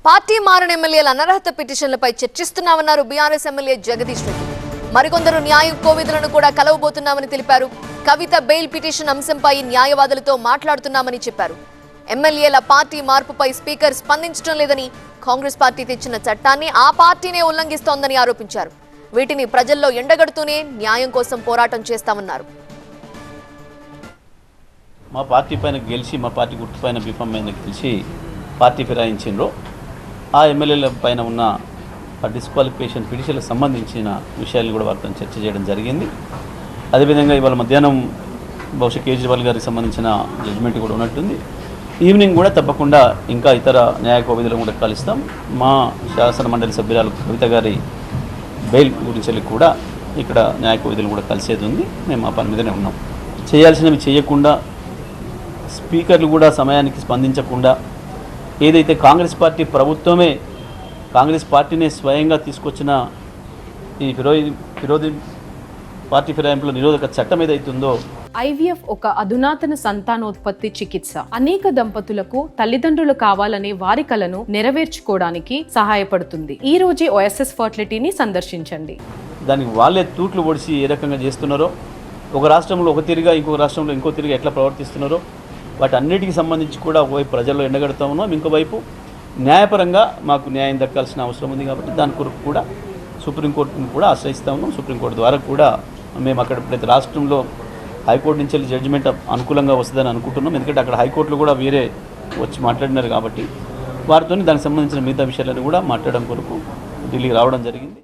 Party మారిన ఎమ్మెల్యేల అనర్హత పిటిషన్లపై చర్చిస్తున్నామన్నారు బీఆర్ఎస్ ఎమ్మెల్యే జగదీష్ రెడ్డి. మరికొందరు న్యాయ కోవిదులను కూడా కలవబోతున్నామని తెలిపారు. కవిత బెయిల్ పిటిషన్ అంశంపై న్యాయవాదులతో మాట్లాడుతున్నామని చెప్పారు. ఎమ్మెల్యేల పార్టీ మార్పుపై స్పీకర్ స్పందించడం లేదని, కాంగ్రెస్ పార్టీ తెచ్చిన చట్టాన్ని ఆ పార్టీనే ఉల్లంఘిస్తోందని ఆరోపించారు. వీటిని ప్రజల్లో ఎండగడుతూనే న్యాయం కోసం పోరాటం చేస్తామన్నారు. మా పార్టీ పైన గెలిచి మా పార్టీ గుర్తు పైన బిఫామ్ పైన గెలిచి పార్టీ ఫిరాయించిండ్రో ఆ ఎమ్మెల్యేల పైన ఉన్న డిస్క్వాలిఫికేషన్ పిటిషన్లకు సంబంధించిన విషయాలను కూడా వారితో చర్చ చేయడం జరిగింది. అదేవిధంగా ఇవాళ మధ్యాహ్నం బహుశా కేజ్రీవాల్ గారికి సంబంధించిన జడ్జిమెంట్ కూడా ఉన్నట్టుంది. ఈవినింగ్ కూడా తప్పకుండా ఇంకా ఇతర న్యాయ కోవిదులను కూడా కలుస్తాం. మా శాసన మండలి సభ్యురాలు కవిత గారి బెయిల్ గురించి కూడా ఇక్కడ న్యాయ కోవిదులను కూడా కలిసేది ఉంది. మేము ఆ పని మీదనే ఉన్నాం. చేయాల్సినవి చేయకుండా, స్పీకర్లు కూడా సమయానికి స్పందించకుండా, ఏదైతే కాంగ్రెస్ పార్టీ ప్రభుత్వమే కాంగ్రెస్ పార్టీనే స్వయంగా తీసుకొచ్చిన ఈ ఫిరోది పార్టీ ఫిరాయింపుల నిరోధక చట్టం ఏదైతుందో, IVF ఒక అధునాతన సంతానోత్పత్తి చికిత్స. అనేక దంపతులకు తల్లిదండ్రులు కావాలనే వారి కలను నెరవేర్చుకోవడానికి సహాయపడుతుంది. ఈ రోజే OSS ఫర్టిలిటీని సందర్శించండి. దానికి వాళ్ళే తూట్లు పొడిచి ఏ రకంగా చేస్తున్నారో, ఒక రాష్ట్రంలో ఒక తిరిగా ఇంకో రాష్ట్రంలో ఇంకో తిరిగా ఎట్లా ప్రవర్తిస్తున్నారో వాటి అన్నిటికీ సంబంధించి కూడా ఒకవైపు ప్రజల్లో ఎండగడుతూ ఉన్నాం. ఇంకోవైపు న్యాయపరంగా మాకు న్యాయం దక్కాల్సిన అవసరం ఉంది. కాబట్టి దాని కొరకు కూడా సుప్రీంకోర్టును కూడా ఆశ్రయిస్తూ ఉన్నాం. సుప్రీంకోర్టు ద్వారా కూడా మేము అక్కడ ప్రతి రాష్ట్రంలో హైకోర్టు నుంచి వెళ్ళి జడ్జిమెంట్ అనుకూలంగా వస్తుందని అనుకుంటున్నాం. ఎందుకంటే అక్కడ హైకోర్టులు కూడా వేరే వచ్చి మాట్లాడినారు కాబట్టి వారితో దానికి సంబంధించిన మిగతా విషయాలను కూడా మాట్లాడడం కొరకు ఢిల్లీకి రావడం జరిగింది.